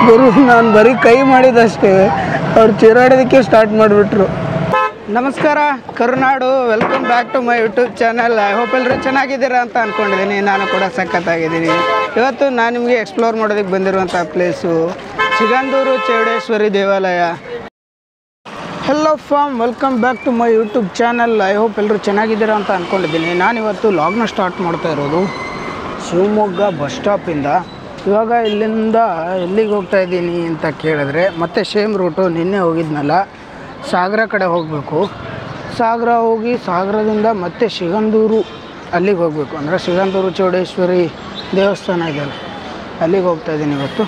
ಗುರು ನಾನು ಬರೀ ಕೈ ಮಾಡಿದಷ್ಟೇ ಅವ್ರು ಚೀರಾಡೋದಕ್ಕೆ ಸ್ಟಾರ್ಟ್ ಮಾಡಿಬಿಟ್ರು. ನಮಸ್ಕಾರ Karunadu, welcome back to my YouTube channel. I hope ಎಲ್ಲರೂ ಚೆನ್ನಾಗಿದ್ದೀರಾ ಅಂತ ಅಂದ್ಕೊಂಡಿದ್ದೀನಿ. ನಾನು ಕೂಡ ಸಖತ್ತಾಗಿದ್ದೀನಿ. ಇವತ್ತು ನಾನು ನಿಮಗೆ ಎಕ್ಸ್ಪ್ಲೋರ್ ಮಾಡೋದಕ್ಕೆ ಬಂದಿರುವಂಥ ಪ್ಲೇಸು ಸಿಗಂದೂರು ಚೌಡೇಶ್ವರಿ ದೇವಾಲಯ. Hello fam, welcome back to my YouTube channel. I hope ಎಲ್ಲರೂ ಚೆನ್ನಾಗಿದ್ದೀರಾ ಅಂತ ಅಂದ್ಕೊಂಡಿದ್ದೀನಿ. ನಾನಿವತ್ತು ಲಾಗ್ನ ಸ್ಟಾರ್ಟ್ ಮಾಡ್ತಾ ಇರೋದು ಶಿವಮೊಗ್ಗ ಬಸ್ ಸ್ಟಾಪಿಂದ. ಇವಾಗ ಇಲ್ಲಿಂದ ಎಲ್ಲಿಗೆ ಹೋಗ್ತಾ ಇದ್ದೀನಿ ಅಂತ ಕೇಳಿದ್ರೆ ಮತ್ತೆ ಸೇಮ್ ರೂಟು ನಿನ್ನೆ ಹೋಗಿದ್ನಲ್ಲ, ಸಾಗರ ಕಡೆ ಹೋಗಬೇಕು. ಸಾಗರ ಹೋಗಿ ಸಾಗರದಿಂದ ಮತ್ತೆ ಸಿಗಂದೂರು ಅಲ್ಲಿಗೆ ಹೋಗಬೇಕು. ಅಂದರೆ ಸಿಗಂದೂರು ಚೌಡೇಶ್ವರಿ ದೇವಸ್ಥಾನ ಇದೆಯಲ್ಲ, ಅಲ್ಲಿಗೆ ಹೋಗ್ತಾ ಇದ್ದೀನಿ ಇವತ್ತು.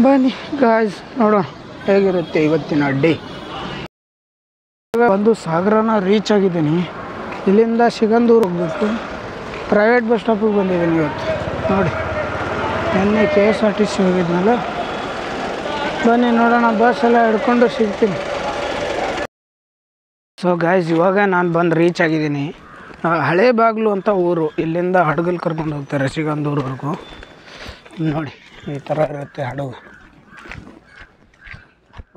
ಬನ್ನಿ ಗಾಯ್ಸ್, ನೋಡೋಣ ಹೇಗಿರುತ್ತೆ ಇವತ್ತಿನ ಡೇ. ಒಂದು ಸಾಗರನ ರೀಚ್ ಆಗಿದ್ದೀನಿ. ಇಲ್ಲಿಂದ ಸಿಗಂದೂರು ಹೋಗಬೇಕು. ಪ್ರೈವೇಟ್ ಬಸ್ ಸ್ಟಾಪಿಗೆ ಬಂದಿದ್ದೀನಿ ಇವತ್ತು. ನೋಡಿ, ನಿನ್ನೆ KSRTC ಹೋಗಿದ್ನಲ್ಲ. ಬನ್ನಿ ನೋಡೋಣ, ಬಸ್ ಎಲ್ಲ ಹಿಡ್ಕೊಂಡು ಸಿಗ್ತೀನಿ. ಸೊ ಗಾಯ್ಸ್, ಇವಾಗ ನಾನು ಬಂದು ರೀಚ್ ಆಗಿದ್ದೀನಿ. ಹಳೆ ಬಾಗಿಲು ಅಂತ ಊರು. ಇಲ್ಲಿಂದ ಹಡಗಲ್ಲಿ ಕರ್ಕೊಂಡು ಹೋಗ್ತಾರೆ ಸಿಗಂದೂರವರೆಗೂ. ನೋಡಿ, ಈ ಥರ ಇರುತ್ತೆ ಹಡಗು,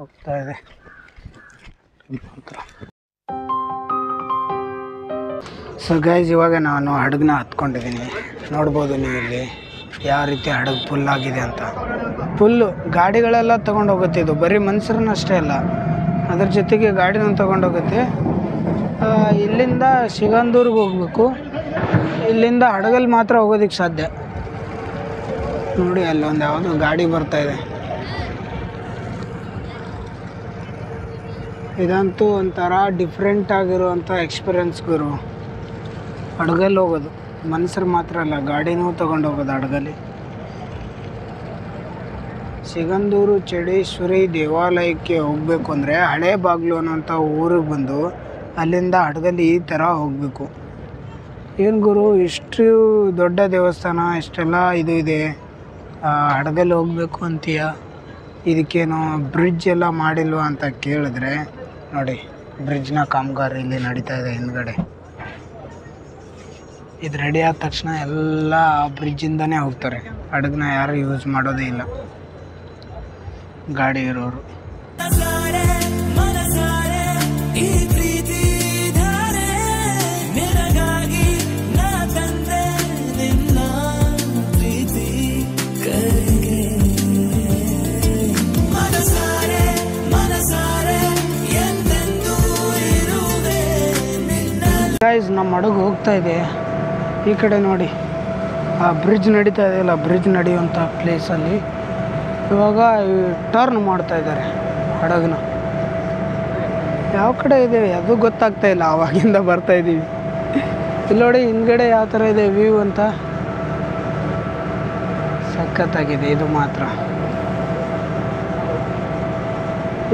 ಹೋಗ್ತಾ ಇದೆ. ಸೊ ಗೈಸ್, ಇವಾಗ ನಾನು ಹಡಗನ್ನ ಹತ್ಕೊಂಡಿದ್ದೀನಿ. ನೋಡ್ಬೋದು ನೀವು ಇಲ್ಲಿ ಯಾವ ರೀತಿ ಹಡಗು ಫುಲ್ ಆಗಿದೆ ಅಂತ. ಫುಲ್ಲು ಗಾಡಿಗಳೆಲ್ಲ ತೊಗೊಂಡೋಗುತ್ತೆ. ಇದು ಬರೀ ಮನುಷ್ಯರನ್ನ ಅಷ್ಟೇ ಅಲ್ಲ, ಅದ್ರ ಜೊತೆಗೆ ಗಾಡಿನ ತೊಗೊಂಡೋಗುತ್ತೆ. ಇಲ್ಲಿಂದ ಸಿಗಂದೂರಿಗೆ ಹೋಗಬೇಕು. ಇಲ್ಲಿಂದ ಹಡಗಲ್ಲಿ ಮಾತ್ರ ಹೋಗೋದಕ್ಕೆ ಸಾಧ್ಯ. ನೋಡಿ, ಅಲ್ಲೊಂದು ಯಾವುದೋ ಗಾಡಿ ಬರ್ತಾಯಿದೆ. ಇದಂತೂ ಒಂಥರ ಡಿಫ್ರೆಂಟ್ ಆಗಿರುವಂಥ ಎಕ್ಸ್ಪೀರಿಯನ್ಸ್ ಗುರು. ಹಡಗಲ್ಲಿ ಹೋಗೋದು, ಮನುಷ್ಯರು ಮಾತ್ರ ಅಲ್ಲ, ಗಾಡಿನೂ ತೊಗೊಂಡು ಹೋಗೋದು ಹಡಗಲ್ಲಿ. ಸಿಗಂದೂರು ಚೌಡೇಶ್ವರಿ ದೇವಾಲಯಕ್ಕೆ ಹೋಗಬೇಕು ಅಂದರೆ ಹಳೆ ಬಾಗಿಲು ಅನ್ನೋಂಥ ಊರಿಗೆ ಬಂದು ಅಲ್ಲಿಂದ ಹಡಗಲ್ಲಿ ಈ ಥರ ಹೋಗಬೇಕು. ಏನು ಗುರು, ಇಷ್ಟು ದೊಡ್ಡ ದೇವಸ್ಥಾನ, ಇಷ್ಟೆಲ್ಲ ಇದು ಇದೆ, ಹಡಗಲ್ಲಿ ಹೋಗಬೇಕು ಅಂತೀಯ, ಇದಕ್ಕೇನು ಬ್ರಿಡ್ಜ್ ಎಲ್ಲ ಮಾಡಿಲ್ವಾ ಅಂತ ಕೇಳಿದ್ರೆ, ನೋಡಿ ಬ್ರಿಡ್ಜ್ನ ಕಾಮಗಾರಿ ಇಲ್ಲಿ ನಡೀತಾ ಇದೆ ಹಿಂದ್ಗಡೆ. ಇದು ರೆಡಿ ಆದ ತಕ್ಷಣ ಎಲ್ಲ ಬ್ರಿಡ್ಜಿಂದನೇ ಹೋಗ್ತಾರೆ. ಹಡಗನ್ನ ಯಾರು ಯೂಸ್ ಮಾಡೋದೇ ಇಲ್ಲ ಗಾಡಿ ಇರೋರು. ಗೈಸ್, ನಮ್ಮ ಹಡಗು ಹೋಗ್ತಾ ಇದೆ. ಈ ಕಡೆ ನೋಡಿ, ಆ ಬ್ರಿಡ್ಜ್ ನಡೀತಾ ಇದೆಯಲ್ಲ, ಬ್ರಿಡ್ಜ್ ನಡೆಯುವಂಥ ಪ್ಲೇಸಲ್ಲಿ ಇವಾಗ ಟರ್ನ್ ಮಾಡ್ತಾ ಇದ್ದಾರೆ ಹಡಗನ್ನ. ಯಾವ ಕಡೆ ಇದೆ ಅದು ಗೊತ್ತಾಗ್ತಾ ಇಲ್ಲ, ಆವಾಗಿಂದ ಬರ್ತಾ ಇದ್ದೀವಿ. ಇಲ್ಲಿ ನೋಡಿ ಹಿಂದ್ಗಡೆ ಯಾವ ಥರ ಇದೆ ವ್ಯೂ ಅಂತ, ಸಖತ್ತಾಗಿದೆ ಇದು ಮಾತ್ರ.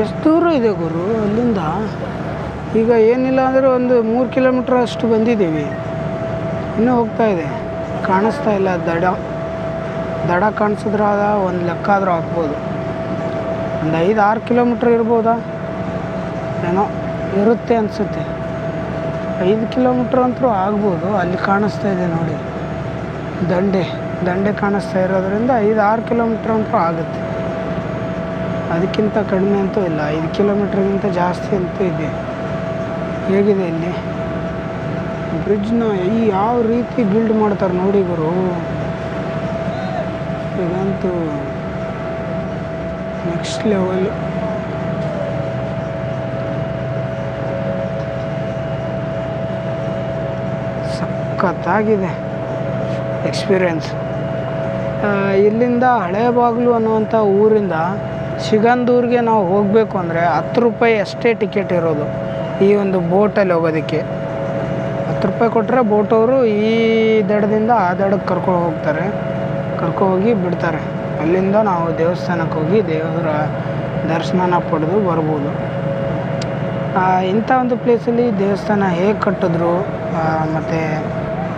ಎಷ್ಟು ದೂರ ಇದೆ ಗುರು ಅಲ್ಲಿಂದ. ಈಗ ಏನಿಲ್ಲ ಅಂದರೆ ಒಂದು 3 ಕಿಲೋಮೀಟ್ರ್ ಅಷ್ಟು ಬಂದಿದ್ದೀವಿ. ಇನ್ನೂ ಹೋಗ್ತಾ ಇದೆ, ಕಾಣಿಸ್ತಾ ಇಲ್ಲ. ದಡ ಕಾಣಿಸಿದ್ರೆ ಒಂದು ಲೆಕ್ಕ ಆದರೂ ಹಾಕ್ಬೋದು. ಒಂದು 5-6 ಕಿಲೋಮೀಟ್ರ್ ಇರ್ಬೋದಾ ಏನೋ, ಇರುತ್ತೆ ಅನಿಸುತ್ತೆ. 5 ಕಿಲೋಮೀಟ್ರ್ ಅಂತೂ ಆಗ್ಬೋದು. ಅಲ್ಲಿ ಕಾಣಿಸ್ತಾ ಇದೆ ನೋಡಿ, ದಂಡೆ ಕಾಣಿಸ್ತಾ ಇರೋದ್ರಿಂದ 5-6 ಕಿಲೋಮೀಟ್ರ್ ಅಂತೂ ಆಗುತ್ತೆ. ಅದಕ್ಕಿಂತ ಕಡಿಮೆ ಅಂತೂ ಇಲ್ಲ, 5 ಕಿಲೋಮೀಟ್ರಿಗಿಂತ ಜಾಸ್ತಿ ಅಂತೂ ಇದೆ. ಹೇಗಿದೆ ಇಲ್ಲಿ ಬ್ರಿಡ್ಜ್ನ ಯಾವ ರೀತಿ ಬಿಲ್ಡ್ ಮಾಡ್ತಾರೆ ನೋಡಿ ಗುರು. ಇದಂತೂ ನೆಕ್ಸ್ಟ್ ಲೆವೆಲ್. ಸಖತ್ತಾಗಿದೆ ಎಕ್ಸ್ಪೀರಿಯನ್ಸ್. ಇಲ್ಲಿಂದ ಹಳೆ ಬಾಗಿಲು ಅನ್ನುವಂಥ ಊರಿಂದ ಸಿಗಂದೂರಿಗೆ ನಾವು ಹೋಗಬೇಕು ಅಂದರೆ 10 ರೂಪಾಯಿ ಅಷ್ಟೇ ಟಿಕೆಟ್ ಇರೋದು. ಈ ಒಂದು ಬೋಟಲ್ಲಿ ಹೋಗೋದಕ್ಕೆ 10 ರೂಪಾಯಿ ಕೊಟ್ಟರೆ ಬೋಟವರು ಈ ದಡದಿಂದ ಆ ದಡಕ್ಕೆ ಕರ್ಕೊಂಡು ಹೋಗ್ತಾರೆ, ಹೋಗಿ ಬಿಡ್ತಾರೆ. ಅಲ್ಲಿಂದ ನಾವು ದೇವಸ್ಥಾನಕ್ಕೆ ಹೋಗಿ ದೇವರ ದರ್ಶನ ಪಡೆದು ಬರ್ಬೋದು. ಇಂಥ ಒಂದು ಪ್ಲೇಸಲ್ಲಿ ದೇವಸ್ಥಾನ ಹೇಗೆ ಕಟ್ಟಿದ್ರು, ಮತ್ತು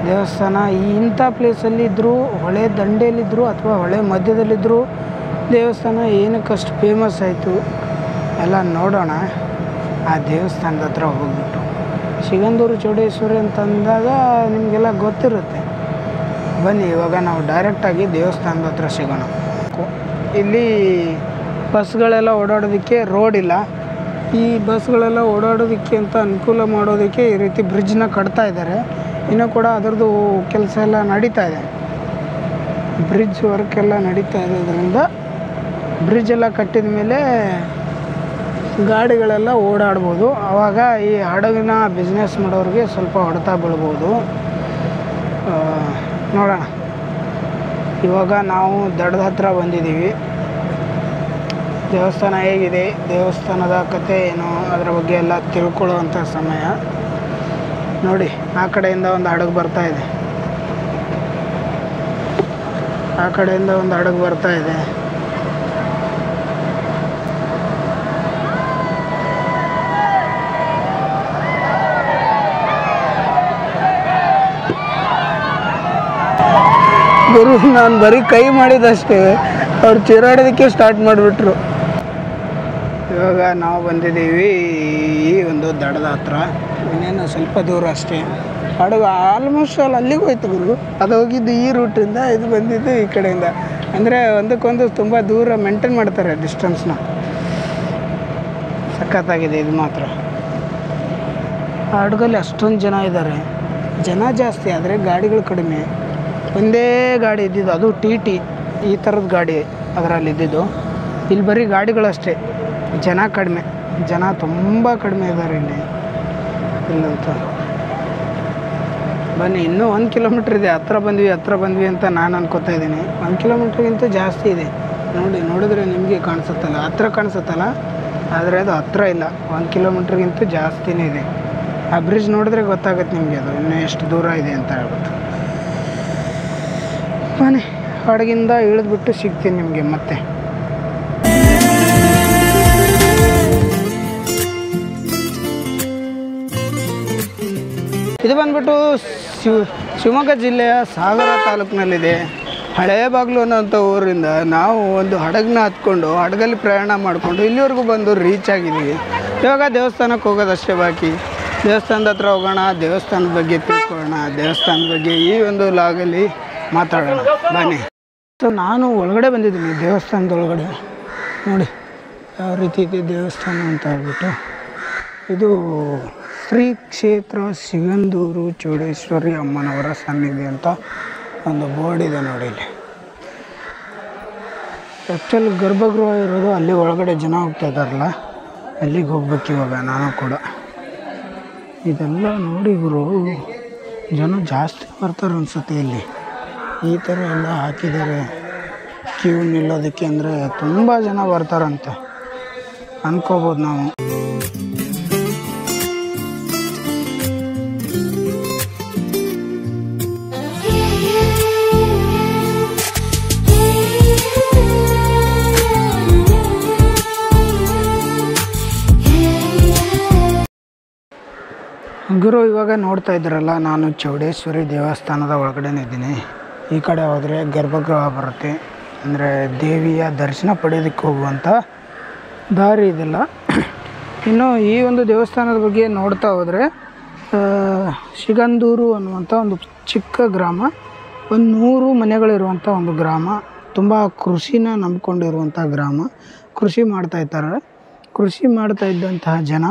ದೇವಸ್ಥಾನ ಇಂಥ ಪ್ಲೇಸಲ್ಲಿ ಇದ್ದರೂ, ಹೊಳೆ ದಂಡೆಯಲ್ಲಿದ್ದರು ಅಥವಾ ಹೊಳೆ ಮಧ್ಯದಲ್ಲಿದ್ದರೂ ದೇವಸ್ಥಾನ ಏನಕ್ಕಷ್ಟು ಫೇಮಸ್ ಆಯಿತು ಎಲ್ಲ ನೋಡೋಣ. ಆ ದೇವಸ್ಥಾನದ ಹತ್ರ ಹೋಗ್ಬಿಟ್ಟು ಸಿಗಂದೂರು ಚೌಡೇಶ್ವರಿ ಅಂತಂದಾಗ ನಿಮಗೆಲ್ಲ ಗೊತ್ತಿರುತ್ತೆ. ಬನ್ನಿ ಇವಾಗ ನಾವು ಡೈರೆಕ್ಟಾಗಿ ದೇವಸ್ಥಾನದ ಹತ್ರ ಸಿಗೋಣ. ಇಲ್ಲಿ ಬಸ್ಗಳೆಲ್ಲ ಓಡಾಡೋದಕ್ಕೆ ರೋಡ್ ಇಲ್ಲ. ಈ ಬಸ್ಗಳೆಲ್ಲ ಓಡಾಡೋದಕ್ಕೆ ಅಂತ ಅನುಕೂಲ ಮಾಡೋದಕ್ಕೆ ಈ ರೀತಿ ಬ್ರಿಡ್ಜ್ನ ಕಟ್ತಾ ಇದ್ದಾರೆ. ಇನ್ನೂ ಕೂಡ ಅದರದ್ದು ಕೆಲಸ ಎಲ್ಲ ನಡೀತಾ ಇದೆ. ಬ್ರಿಡ್ಜ್ ವರ್ಕ್ ಎಲ್ಲ ನಡೀತಾ ಇರೋದ್ರಿಂದ ಬ್ರಿಡ್ಜ್ ಎಲ್ಲ ಕಟ್ಟಿದ ಮೇಲೆ ಗಾಡಿಗಳೆಲ್ಲ ಓಡಾಡ್ಬೋದು. ಆವಾಗ ಈ ಹಡಗಿನ ಬಿಸ್ನೆಸ್ ಮಾಡೋರಿಗೆ ಸ್ವಲ್ಪ ಹೊಡೆತ ಬೀಳ್ಬೋದು. ನೋಡೋಣ. ಇವಾಗ ನಾವು ದಡದ ಹತ್ರ ಬಂದಿದ್ದೀವಿ. ದೇವಸ್ಥಾನ ಹೇಗಿದೆ, ದೇವಸ್ಥಾನದ ಕತೆ ಏನು, ಅದರ ಬಗ್ಗೆ ಎಲ್ಲ ತಿಳ್ಕೊಳ್ಳುವಂಥ ಸಮಯ. ನೋಡಿ, ಆ ಕಡೆಯಿಂದ ಒಂದು ಹಡಗು ಬರ್ತಾ ಇದೆ. ಆ ಕಡೆಯಿಂದ ಒಂದು ಹಡಗು ಬರ್ತಾ ಇದೆ. ಗುರು, ನಾನು ಬರೀ ಕೈ ಮಾಡಿದಷ್ಟೇ, ಅವ್ರು ಚೀರಾಡೋದಕ್ಕೆ ಸ್ಟಾರ್ಟ್ ಮಾಡಿಬಿಟ್ರು. ಇವಾಗ ನಾವು ಬಂದಿದ್ದೀವಿ ಈ ಒಂದು ದಡದ ಹತ್ರ. ಇನ್ನೇನು ಸ್ವಲ್ಪ ದೂರ ಅಷ್ಟೇ. ಹಡಗು ಆಲ್ಮೋಸ್ಟ್ ಅಲ್ಲಿಗೆ ಹೋಯ್ತು ಗುರು. ಅದು ಹೋಗಿದ್ದು ಈ ರೂಟಿಂದ, ಇದು ಬಂದಿದ್ದು ಈ ಕಡೆಯಿಂದ. ಅಂದರೆ ಒಂದಕ್ಕೊಂದು ತುಂಬ ದೂರ ಮೇಂಟೈನ್ ಮಾಡ್ತಾರೆ ಡಿಸ್ಟೆನ್ಸ್ನ. ಸಖತ್ತಾಗಿದೆ ಇದು ಮಾತ್ರ. ಆ ಹಡಗಲ್ಲಿ ಅಷ್ಟೊಂದು ಜನ ಇದ್ದಾರೆ. ಜನ ಜಾಸ್ತಿ ಆದರೆ ಗಾಡಿಗಳು ಕಡಿಮೆ. ಒಂದೇ ಗಾಡಿ ಇದ್ದಿದ್ದು, ಅದು ಟಿ ಈ ಥರದ ಗಾಡಿ ಅದರಲ್ಲಿ ಇದ್ದಿದ್ದು. ಇಲ್ಲಿ ಬರೀ ಗಾಡಿಗಳಷ್ಟೇ, ಜನ ಕಡಿಮೆ. ಜನ ತುಂಬ ಕಡಿಮೆ ಇದ್ದಾರೆ ಇಲ್ಲಂತ. ಬನ್ನಿ, ಇನ್ನೂ 1 ಕಿಲೋಮೀಟ್ರ್ ಇದೆ. ಹತ್ರ ಬಂದ್ವಿ ಅಂತ ನಾನು ಅನ್ಕೋತಾ ಇದ್ದೀನಿ. 1 ಕಿಲೋಮೀಟ್ರಿಗಿಂತ ಜಾಸ್ತಿ ಇದೆ. ನೋಡಿದ್ರೆ ನಿಮಗೆ ಕಾಣಿಸುತ್ತಲ್ಲ, ಹತ್ರ ಕಾಣಿಸುತ್ತಲ್ಲ, ಆದರೆ ಅದು ಹತ್ರ ಇಲ್ಲ. 1 ಕಿಲೋಮೀಟ್ರಿಗಿಂತ ಜಾಸ್ತಿನೇ ಇದೆ. ಆ ಬ್ರಿಡ್ಜ್ ನೋಡಿದ್ರೆ ಗೊತ್ತಾಗುತ್ತೆ ನಿಮಗೆ ಅದು ಇನ್ನೂ ಎಷ್ಟು ದೂರ ಇದೆ ಅಂತ ಹೇಳ್ಬಿಟ್ಟು. ಬನ್ನಿ, ಹಡಗಿಂದ ಇಳಿದ್ಬಿಟ್ಟು ಸಿಗ್ತೀನಿ ನಿಮಗೆ ಮತ್ತೆ. ಇದು ಬಂದ್ಬಿಟ್ಟು ಶಿವಮೊಗ್ಗ ಜಿಲ್ಲೆಯ ಸಾಗರ ತಾಲೂಕಿನಲ್ಲಿದೆ. ಹಳೇ ಬಾಗಿಲು ಅನ್ನೋಂಥ ಊರಿಂದ ನಾವು ಒಂದು ಹಡಗನ್ನ ಹತ್ಕೊಂಡು ಹಡಗಲ್ಲಿ ಪ್ರಯಾಣ ಮಾಡಿಕೊಂಡು ಇಲ್ಲಿವರೆಗೂ ಬಂದು ರೀಚ್ ಆಗಿದ್ದೀವಿ. ಇವಾಗ ದೇವಸ್ಥಾನಕ್ಕೆ ಹೋಗೋದಷ್ಟೇ ಬಾಕಿ. ದೇವಸ್ಥಾನದ ಹತ್ರ ಹೋಗೋಣ, ದೇವಸ್ಥಾನದ ಬಗ್ಗೆ ತಿಳ್ಕೊಳ್ಳೋಣ, ದೇವಸ್ಥಾನದ ಬಗ್ಗೆ ಈ ಒಂದು ಲಾಗಲ್ಲಿ ಮಾತಾಡೋಣ. ಬನ್ನಿ. ಸೊ ನಾನು ಒಳಗಡೆ ಬಂದಿದ್ದೀನಿ, ದೇವಸ್ಥಾನದೊಳಗಡೆ. ನೋಡಿ ಯಾವ ರೀತಿ ಇದೆ ದೇವಸ್ಥಾನ ಅಂತ ಹೇಳ್ಬಿಟ್ಟು. ಇದು ಶ್ರೀ ಕ್ಷೇತ್ರ ಸಿಗಂದೂರು ಚೌಡೇಶ್ವರಿ ಅಮ್ಮನವರ ಸನ್ನಿಧಿ ಅಂತ ಒಂದು ಬೋರ್ಡ್ ಇದೆ ನೋಡಿ ಇಲ್ಲಿ. ಆ್ಯಕ್ಚುಲಿ ಗರ್ಭಗೃಹ ಇರೋದು ಅಲ್ಲಿ ಒಳಗಡೆ. ಜನ ಹೋಗ್ತಾ ಇದ್ದಾರಲ್ಲ, ಅಲ್ಲಿಗೆ ಹೋಗ್ಬೇಕು ಇವಾಗ ನಾನು ಕೂಡ. ಇದೆಲ್ಲ ನೋಡಿ ಗುರು, ಜನ ಜಾಸ್ತಿ ಬರ್ತಾರೆ ಅನಿಸುತ್ತೆ ಇಲ್ಲಿ. ಈ ಥರ ಎಲ್ಲ ಹಾಕಿದ್ದಾರೆ ಕ್ಯೂ ನಿಲ್ಲೋದಕ್ಕೆ. ಅಂದರೆ ತುಂಬ ಜನ ಬರ್ತಾರಂತೆ ಅನ್ಕೋಬೋದು ನಾವು. ಗುರು, ಇವಾಗ ನೋಡ್ತಾ ಇದ್ದೀರಲ್ಲ, ನಾನು ಚೌಡೇಶ್ವರಿ ದೇವಸ್ಥಾನದ ಒಳಗಡೆನೇ ಇದ್ದೀನಿ. ಈ ಕಡೆ ಹೋದರೆ ಗರ್ಭಗೃಹ ಬರುತ್ತೆ. ಅಂದರೆ ದೇವಿಯ ದರ್ಶನ ಪಡೆಯೋದಕ್ಕೆ ಹೋಗುವಂಥ ದಾರಿ ಇದೆಲ್ಲ. ಇನ್ನು ಈ ಒಂದು ದೇವಸ್ಥಾನದ ಬಗ್ಗೆ ನೋಡ್ತಾ ಹೋದರೆ, ಸಿಗಂದೂರು ಅನ್ನುವಂಥ ಒಂದು ಚಿಕ್ಕ ಗ್ರಾಮ, ಒಂದು 100 ಮನೆಗಳಿರುವಂಥ ಒಂದು ಗ್ರಾಮ. ತುಂಬ ಕೃಷಿನ ನಂಬ್ಕೊಂಡಿರುವಂಥ ಗ್ರಾಮ. ಕೃಷಿ ಮಾಡ್ತಾಯಿರ್ತಾರೆ. ಕೃಷಿ ಮಾಡ್ತಾ ಇದ್ದಂತಹ ಜನ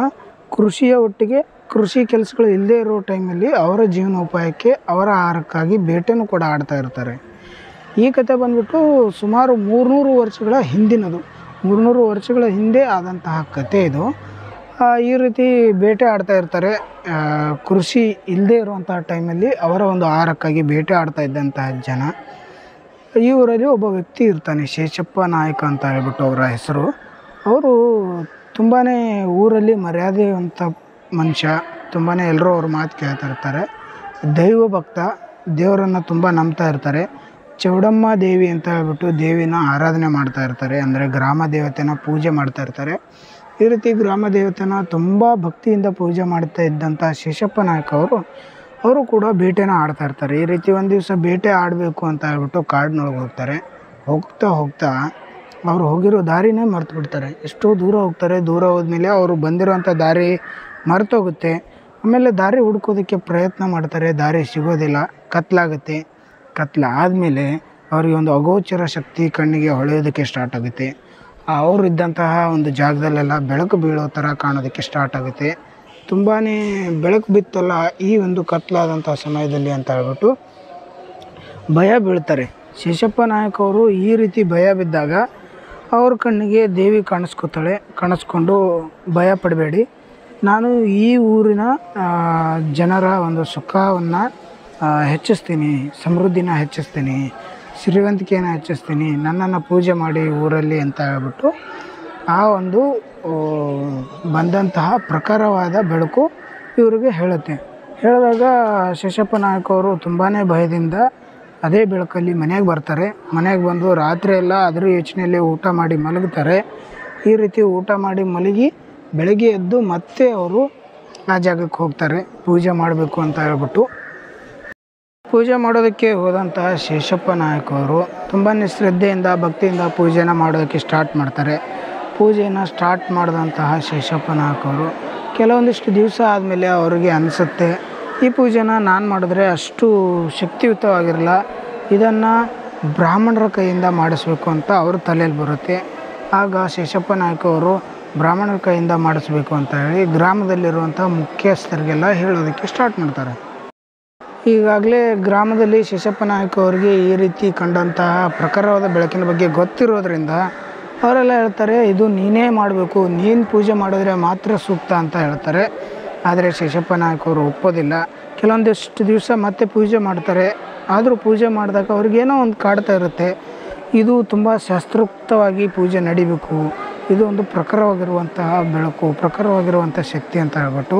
ಕೃಷಿಯ ಒಟ್ಟಿಗೆ ಕೃಷಿ ಕೆಲಸಗಳು ಇಲ್ಲದೇ ಇರೋ ಟೈಮಲ್ಲಿ ಅವರ ಜೀವನೋಪಾಯಕ್ಕೆ, ಅವರ ಆಹಾರಕ್ಕಾಗಿ ಬೇಟೆನೂ ಕೂಡ ಆಡ್ತಾ ಇರ್ತಾರೆ. ಈ ಕತೆ ಬಂದ್ಬಿಟ್ಟು ಸುಮಾರು 300 ವರ್ಷಗಳ ಹಿಂದಿನದು. 300 ವರ್ಷಗಳ ಹಿಂದೆ ಆದಂತಹ ಕತೆ ಇದು. ಈ ರೀತಿ ಬೇಟೆ ಆಡ್ತಾ ಇರ್ತಾರೆ. ಕೃಷಿ ಇಲ್ಲದೇ ಇರುವಂತಹ ಟೈಮಲ್ಲಿ ಅವರ ಒಂದು ಆಹಾರಕ್ಕಾಗಿ ಬೇಟೆ ಆಡ್ತಾ ಇದ್ದಂತಹ ಜನ. ಈ ಊರಲ್ಲಿ ಒಬ್ಬ ವ್ಯಕ್ತಿ ಇರ್ತಾನೆ, ಶೇಷಪ್ಪ ನಾಯಕ ಅಂತ ಹೇಳ್ಬಿಟ್ಟು ಅವರ ಹೆಸರು. ಅವರು ತುಂಬಾ ಊರಲ್ಲಿ ಮರ್ಯಾದೆವಂತ ಮನುಷ್ಯ. ತುಂಬಾ ಎಲ್ಲರೂ ಅವ್ರ ಮಾತು ಕೇಳ್ತಾ ಇರ್ತಾರೆ. ದೈವ ಭಕ್ತ, ದೇವರನ್ನು ತುಂಬ ನಂಬ್ತಾ ಇರ್ತಾರೆ. ಚೌಡಮ್ಮ ದೇವಿ ಅಂತ ಹೇಳ್ಬಿಟ್ಟು ದೇವಿನ ಆರಾಧನೆ ಮಾಡ್ತಾ ಇರ್ತಾರೆ. ಅಂದರೆ ಗ್ರಾಮ ದೇವತೆನ ಪೂಜೆ ಮಾಡ್ತಾ ಇರ್ತಾರೆ. ಈ ರೀತಿ ಗ್ರಾಮ ದೇವತೆನ ತುಂಬ ಭಕ್ತಿಯಿಂದ ಪೂಜೆ ಮಾಡ್ತಾ ಇದ್ದಂಥ ಶೇಷಪ್ಪ ನಾಯಕ ಅವರು ಕೂಡ ಬೇಟೆನ ಆಡ್ತಾ ಇರ್ತಾರೆ. ಈ ರೀತಿ ಒಂದು ದಿವಸ ಬೇಟೆ ಆಡಬೇಕು ಅಂತ ಹೇಳ್ಬಿಟ್ಟು ಕಾಡಿನೊಳಗೆ ಹೋಗ್ತಾರೆ. ಹೋಗ್ತಾ ಅವರು ಹೋಗಿರೋ ದಾರಿನೇ ಮರ್ತು ಬಿಡ್ತಾರೆ. ಎಷ್ಟೋ ದೂರ ಹೋಗ್ತಾರೆ. ದೂರ ಹೋದ್ಮೇಲೆ ಅವರು ಬಂದಿರೋಂಥ ದಾರಿ ಮರ್ತೋಗುತ್ತೆ. ಆಮೇಲೆ ದಾರಿ ಹುಡ್ಕೋದಕ್ಕೆ ಪ್ರಯತ್ನ ಮಾಡ್ತಾರೆ. ದಾರಿ ಸಿಗೋದಿಲ್ಲ. ಕತ್ಲಾಗುತ್ತೆ. ಕತ್ಲಾದಮೇಲೆ ಅವರಿಗೆ ಒಂದು ಅಗೋಚರ ಶಕ್ತಿ ಕಣ್ಣಿಗೆ ಹೊಳೆಯೋದಕ್ಕೆ ಸ್ಟಾರ್ಟ್ ಆಗುತ್ತೆ. ಅವರು ಇದ್ದಂತಹ ಒಂದು ಜಾಗದಲ್ಲೆಲ್ಲ ಬೆಳಕು ಬೀಳೋ ಥರ ಕಾಣೋದಕ್ಕೆ ಸ್ಟಾರ್ಟ್ ಆಗುತ್ತೆ. ತುಂಬಾ ಬೆಳಕು ಬಿತ್ತಲ್ಲ ಈ ಒಂದು ಕತ್ಲಾದಂಥ ಸಮಯದಲ್ಲಿ ಅಂತ ಹೇಳ್ಬಿಟ್ಟು ಭಯ ಬೀಳ್ತಾರೆ. ಶೇಷಪ್ಪ ನಾಯಕ್ ಅವರು ಈ ರೀತಿ ಭಯ ಬಿದ್ದಾಗ ಅವ್ರ ಕಣ್ಣಿಗೆ ದೇವಿ ಕಾಣಿಸ್ಕೊತಾಳೆ. ಕಾಣಿಸ್ಕೊಂಡು ಭಯ ಪಡಬೇಡಿ, ನಾನು ಈ ಊರಿನ ಜನರ ಒಂದು ಸುಖವನ್ನು ಹೆಚ್ಚಿಸ್ತೀನಿ, ಸಮೃದ್ಧಿನ ಹೆಚ್ಚಿಸ್ತೀನಿ, ಶ್ರೀಮಂತಿಕೆಯನ್ನು ಹೆಚ್ಚಿಸ್ತೀನಿ, ನನ್ನನ್ನು ಪೂಜೆ ಮಾಡಿ ಊರಲ್ಲಿ ಅಂತ ಹೇಳ್ಬಿಟ್ಟು ಆ ಒಂದು ಬಂದಂತಹ ಪ್ರಖರವಾದ ಬೆಳಕು ಇವರಿಗೆ ಹೇಳುತ್ತೆ. ಹೇಳಿದಾಗ ಶೇಷಪ್ಪ ನಾಯಕ್ ಅವರು ತುಂಬಾ ಭಯದಿಂದ ಅದೇ ಬೆಳಕಲ್ಲಿ ಮನೆಗೆ ಬರ್ತಾರೆ. ಮನೆಗೆ ಬಂದು ರಾತ್ರಿ ಎಲ್ಲ ಅದರ ಯೋಚನೆಯಲ್ಲಿ ಊಟ ಮಾಡಿ ಮಲಗ್ತಾರೆ. ಈ ರೀತಿ ಊಟ ಮಾಡಿ ಮಲಗಿ ಬೆಳಗ್ಗೆ ಎದ್ದು ಮತ್ತೆ ಅವರು ಆ ಜಾಗಕ್ಕೆ ಹೋಗ್ತಾರೆ ಪೂಜೆ ಮಾಡಬೇಕು ಅಂತ ಹೇಳ್ಬಿಟ್ಟು. ಪೂಜೆ ಮಾಡೋದಕ್ಕೆ ಹೋದಂತಹ ಶೇಷಪ್ಪ ನಾಯಕ್ ಅವರು ತುಂಬಾ ಶ್ರದ್ಧೆಯಿಂದ ಭಕ್ತಿಯಿಂದ ಪೂಜೆನ ಮಾಡೋದಕ್ಕೆ ಸ್ಟಾರ್ಟ್ ಮಾಡ್ತಾರೆ. ಪೂಜೆನ ಸ್ಟಾರ್ಟ್ ಮಾಡಿದಂತಹ ಶೇಷಪ್ಪ ನಾಯಕ್ ಅವರು ಕೆಲವೊಂದಿಷ್ಟು ದಿವಸ ಆದಮೇಲೆ ಅವರಿಗೆ ಅನಿಸುತ್ತೆ, ಈ ಪೂಜೆನ ನಾನು ಮಾಡಿದ್ರೆ ಅಷ್ಟು ಶಕ್ತಿಯುತವಾಗಿರಲ್ಲ, ಇದನ್ನು ಬ್ರಾಹ್ಮಣರ ಕೈಯಿಂದ ಮಾಡಿಸ್ಬೇಕು ಅಂತ ಅವ್ರ ತಲೆಯಲ್ಲಿ ಬರುತ್ತೆ. ಆಗ ಶೇಷಪ್ಪ ನಾಯಕ್ ಅವರು ಬ್ರಾಹ್ಮಣರ ಕೈಯಿಂದ ಮಾಡಿಸ್ಬೇಕು ಅಂತ ಹೇಳಿ ಗ್ರಾಮದಲ್ಲಿರುವಂಥ ಮುಖ್ಯಸ್ಥರಿಗೆಲ್ಲ ಹೇಳೋದಕ್ಕೆ ಸ್ಟಾರ್ಟ್ ಮಾಡ್ತಾರೆ. ಈಗಾಗಲೇ ಗ್ರಾಮದಲ್ಲಿ ಶೇಷಪ್ಪ ನಾಯಕ್ ಅವರಿಗೆ ಈ ರೀತಿ ಕಂಡಂತಹ ಪ್ರಖರವಾದ ಬೆಳಕಿನ ಬಗ್ಗೆ ಗೊತ್ತಿರೋದ್ರಿಂದ ಅವರೆಲ್ಲ ಹೇಳ್ತಾರೆ, ಇದು ನೀನೇ ಮಾಡಬೇಕು, ನೀನು ಪೂಜೆ ಮಾಡಿದ್ರೆ ಮಾತ್ರ ಸೂಕ್ತ ಅಂತ ಹೇಳ್ತಾರೆ. ಆದರೆ ಶೇಷಪ್ಪ ನಾಯಕ್ ಅವರು ಒಪ್ಪೋದಿಲ್ಲ. ಕೆಲವೊಂದಿಷ್ಟು ದಿವಸ ಮತ್ತೆ ಪೂಜೆ ಮಾಡ್ತಾರೆ. ಆದರೂ ಪೂಜೆ ಮಾಡಿದಾಗ ಅವ್ರಿಗೇನೋ ಒಂದು ಕಾಡ್ತಾ ಇರುತ್ತೆ, ಇದು ತುಂಬ ಶಾಸ್ತ್ರೋಕ್ತವಾಗಿ ಪೂಜೆ ನಡಿಬೇಕು, ಇದು ಒಂದು ಪ್ರಖರವಾಗಿರುವಂತಹ ಬೆಳಕು, ಪ್ರಖರವಾಗಿರುವಂಥ ಶಕ್ತಿ ಅಂತ ಹೇಳ್ಬಿಟ್ಟು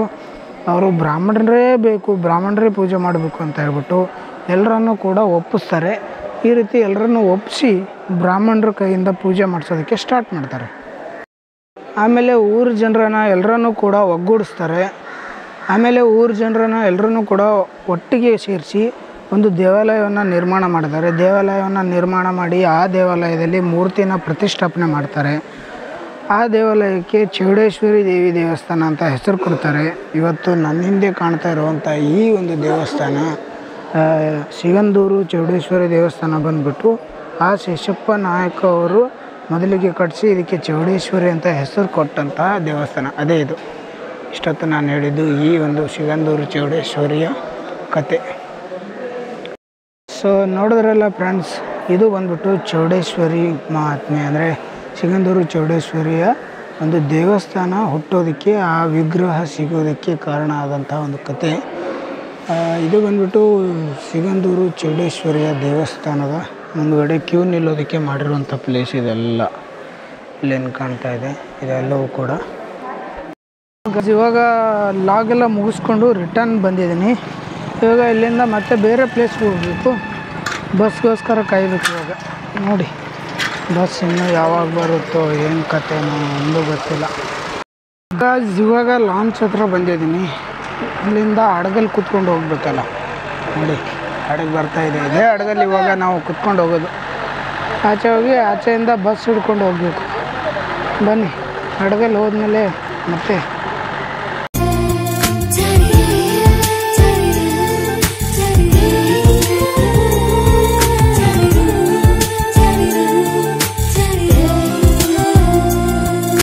ಅವರು ಬ್ರಾಹ್ಮಣರೇ ಬೇಕು, ಬ್ರಾಹ್ಮಣರೇ ಪೂಜೆ ಮಾಡಬೇಕು ಅಂತ ಹೇಳ್ಬಿಟ್ಟು ಎಲ್ಲರನ್ನೂ ಕೂಡ ಒಪ್ಪಿಸ್ತಾರೆ. ಈ ರೀತಿ ಎಲ್ಲರನ್ನೂ ಒಪ್ಪಿಸಿ ಬ್ರಾಹ್ಮಣರ ಕೈಯಿಂದ ಪೂಜೆ ಮಾಡಿಸೋದಕ್ಕೆ ಸ್ಟಾರ್ಟ್ ಮಾಡ್ತಾರೆ. ಆಮೇಲೆ ಊರ ಜನರನ್ನು ಎಲ್ಲರನ್ನೂ ಕೂಡ ಒಗ್ಗೂಡಿಸ್ತಾರೆ. ಆಮೇಲೆ ಊರ ಜನರನ್ನು ಎಲ್ಲರನ್ನೂ ಕೂಡ ಒಟ್ಟಿಗೆ ಸೇರಿಸಿ ಒಂದು ದೇವಾಲಯವನ್ನು ನಿರ್ಮಾಣ ಮಾಡಿದ್ದಾರೆ. ದೇವಾಲಯವನ್ನು ನಿರ್ಮಾಣ ಮಾಡಿ ಆ ದೇವಾಲಯದಲ್ಲಿ ಮೂರ್ತಿನ ಪ್ರತಿಷ್ಠಾಪನೆ ಮಾಡ್ತಾರೆ. ಆ ದೇವಾಲಯಕ್ಕೆ ಚೌಡೇಶ್ವರಿ ದೇವಿ ದೇವಸ್ಥಾನ ಅಂತ ಹೆಸರು ಕೊಡ್ತಾರೆ. ಇವತ್ತು ನನ್ನ ಹಿಂದೆ ಕಾಣ್ತಾ ಇರುವಂಥ ಈ ಒಂದು ದೇವಸ್ಥಾನ ಸಿಗಂದೂರು ಚೌಡೇಶ್ವರಿ ದೇವಸ್ಥಾನ ಬಂದುಬಿಟ್ಟು ಆ ಶೇಷಪ್ಪ ನಾಯಕ್ ಅವರು ಮೊದಲಿಗೆ ಕಟ್ಟಿಸಿ ಇದಕ್ಕೆ ಚೌಡೇಶ್ವರಿ ಅಂತ ಹೆಸರು ಕೊಟ್ಟಂತಹ ದೇವಸ್ಥಾನ ಅದೇ ಇದು. ಇಷ್ಟೊತ್ತು ನಾನು ಹೇಳಿದ್ದು ಈ ಒಂದು ಸಿಗಂದೂರು ಚೌಡೇಶ್ವರಿಯ ಕತೆ. ಸೊ ನೋಡಿದ್ರಲ್ಲ ಫ್ರೆಂಡ್ಸ್, ಇದು ಬಂದ್ಬಿಟ್ಟು ಚೌಡೇಶ್ವರಿ ಮಹಾತ್ಮೆ, ಅಂದರೆ ಸಿಗಂದೂರು ಚೌಡೇಶ್ವರಿಯ ಒಂದು ದೇವಸ್ಥಾನ ಹುಟ್ಟೋದಕ್ಕೆ, ಆ ವಿಗ್ರಹ ಸಿಗೋದಕ್ಕೆ ಕಾರಣ ಆದಂಥ ಒಂದು ಕತೆ. ಇದು ಬಂದ್ಬಿಟ್ಟು ಸಿಗಂದೂರು ಚೌಡೇಶ್ವರಿಯ ದೇವಸ್ಥಾನದ ಮುಂದುಗಡೆ ಕ್ಯೂ ನಿಲ್ಲೋದಕ್ಕೆ ಮಾಡಿರುವಂಥ ಪ್ಲೇಸ್ ಇದೆಲ್ಲ. ಇಲ್ಲೇನು ಕಾಣ್ತಾ ಇದೆ ಇದೆಲ್ಲವೂ ಕೂಡ. ಇವಾಗ ಲಾಗೆಲ್ಲ ಮುಗಿಸ್ಕೊಂಡು ರಿಟರ್ನ್ ಬಂದಿದ್ದೀನಿ. ಇವಾಗ ಇಲ್ಲಿಂದ ಮತ್ತೆ ಬೇರೆ ಪ್ಲೇಸ್ಗೆ ಹೋಗಬೇಕು, ಬಸ್ಗೋಸ್ಕರ ಕಾಯಬೇಕು. ಇವಾಗ ನೋಡಿ ಬಸ್ ಇನ್ನೂ ಯಾವಾಗ ಬರುತ್ತೋ ಏನು ಕತೆನೋ ಒಂದು ಗೊತ್ತಿಲ್ಲ. ಇವಾಗ ಲಾಂಚ್ ಹತ್ರ ಬಂದಿದ್ದೀನಿ. ಇಲ್ಲಿಂದ ಹಡಗಲ್ಲಿ ಕುತ್ಕೊಂಡು ಹೋಗ್ಬೇಕಲ್ಲ, ನೋಡಿ ಹಡಗು ಬರ್ತಾಯಿದೆ. ಇದೇ ಹಡಗಲ್ಲಿ ಇವಾಗ ನಾವು ಕುತ್ಕೊಂಡು ಹೋಗೋದು. ಆಚೆ ಹೋಗಿ ಆಚೆಯಿಂದ ಬಸ್ ಹಿಡ್ಕೊಂಡು ಹೋಗಬೇಕು. ಬನ್ನಿ, ಹಡಗಲ್ಲಿ ಹೋದ್ಮೇಲೆ ಮತ್ತೆ